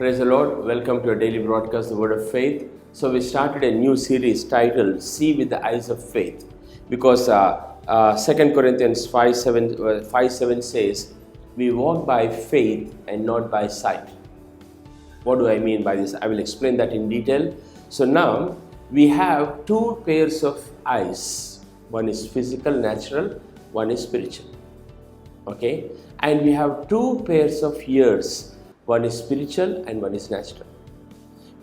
Praise the Lord. Welcome to a daily broadcast, The Word of Faith. So we started a new series titled See with the Eyes of Faith, because 2 Corinthians 5:7 says, we walk by faith and not by sight. What do I mean by this? I will explain that in detail. So now we have two pairs of eyes. One is physical, natural, one is spiritual. Okay? And we have two pairs of ears. One is spiritual and one is natural.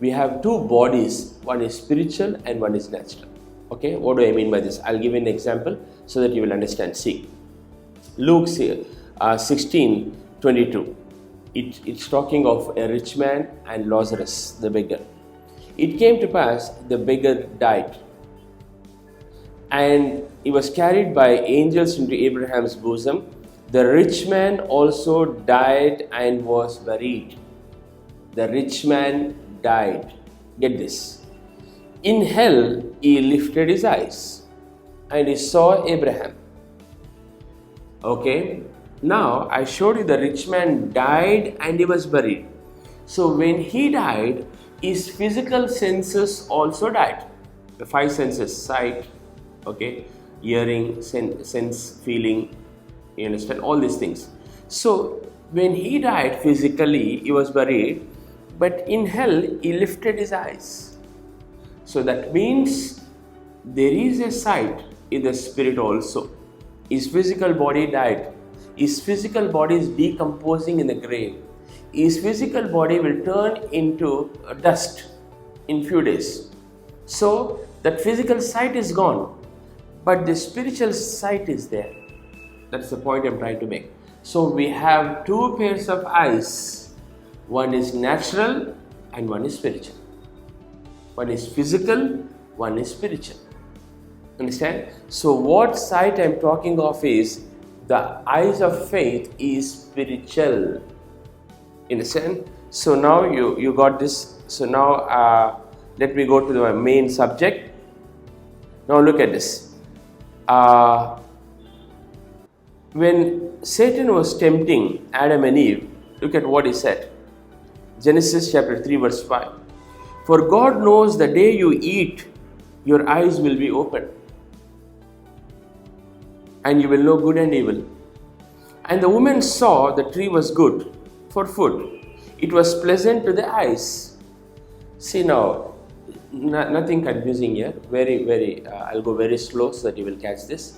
We have two bodies. One is spiritual and one is natural. Okay, what do I mean by this? I'll give you an example so that you will understand. See, Luke 16:22. It's talking of a rich man and Lazarus, the beggar. It came to pass, the beggar died, and he was carried by angels into Abraham's bosom. The rich man also died and was buried. The rich man died. Get this. In hell, he lifted his eyes and he saw Abraham. Okay. Now, I showed you the rich man died and he was buried. So, when he died, his physical senses also died. The five senses: sight, okay, hearing, sense, feeling, you understand, all these things. So when he died physically, he was buried, but in hell he lifted his eyes. So that means there is a sight in the spirit also. His physical body died. His physical body is decomposing in the grave. His physical body will turn into dust in few days. So that physical sight is gone, but the spiritual sight is there. That's the point I'm trying to make. So we have two pairs of eyes. One is natural and one is spiritual. One is physical, one is spiritual. Understand? So what sight I'm talking of is the eyes of faith is spiritual. Understand? So now you got this. So now let me go to the main subject. Now look at this. When Satan was tempting Adam and Eve, look at what he said. Genesis chapter 3 verse 5. For God knows the day you eat, your eyes will be opened, and you will know good and evil. And the woman saw the tree was good for food. It was pleasant to the eyes. See now, nothing confusing here. I'll go very slow so that you will catch this.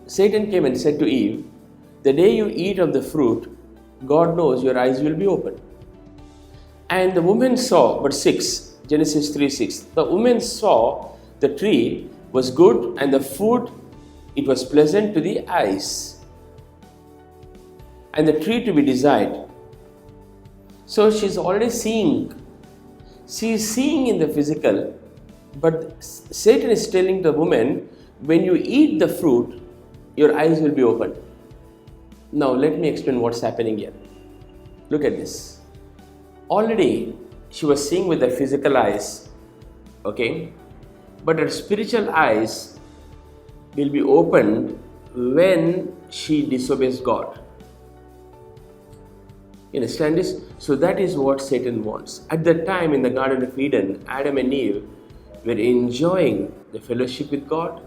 Satan came and said to Eve, the day you eat of the fruit, God knows your eyes will be open. And the woman saw, verse 6, Genesis 3:6, the woman saw the tree was good and the food, it was pleasant to the eyes, and the tree to be desired. So she's already seeing. She is seeing in the physical, but Satan is telling the woman, when you eat the fruit, your eyes will be opened. Now let me explain what's happening here. Look at this. Already she was seeing with the physical eyes, okay, but her spiritual eyes will be opened when she disobeys God. You understand this? So that is what Satan wants. At that time in the Garden of Eden, Adam and Eve were enjoying the fellowship with God.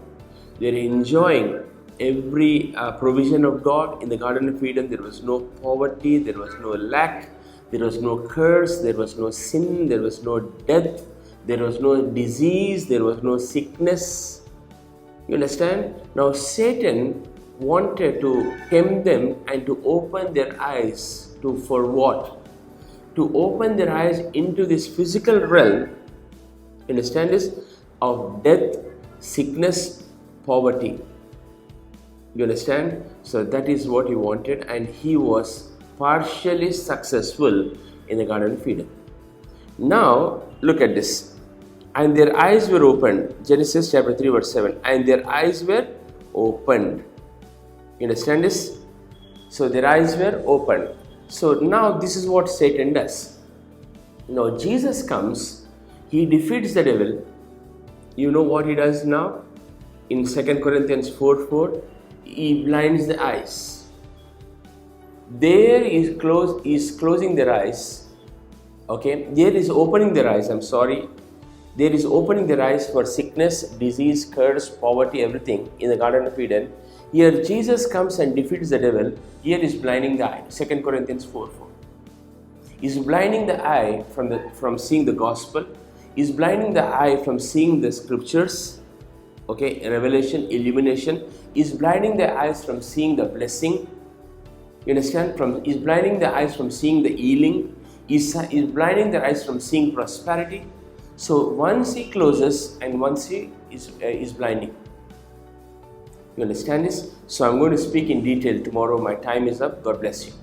They were enjoying every provision of God in the Garden of Eden. There was no poverty, there was no lack, there was no curse, there was no sin, there was no death, there was no disease, there was no sickness. You understand? Now Satan wanted to tempt them and to open their eyes for what? To open their eyes into this physical realm, understand this, of death, sickness, poverty. You understand? So that is what he wanted, and he was partially successful in the Garden of Eden. Now look at this. And their eyes were opened. Genesis chapter 3 verse 7. And their eyes were opened. You understand this? So their eyes were opened. So now this is what Satan does. Now Jesus comes, he defeats the devil. You know what he does now? In 2 Corinthians 4:4, he blinds the eyes. There is closing their eyes Okay, there is opening their eyes. I'm sorry. There is opening their eyes for sickness, disease, curse, poverty, everything in the Garden of Eden. Here Jesus comes and defeats the devil. Here is blinding the eye. 2 Corinthians 4:4. He's blinding the eye from seeing the gospel. He's blinding the eye from seeing the scriptures. Okay, revelation, illumination. He's blinding the eyes from seeing the blessing. You understand? He's blinding the eyes from seeing the healing. He's blinding the eyes from seeing prosperity. So once he closes and once he is blinding. You understand this? So I'm going to speak in detail tomorrow. My time is up. God bless you.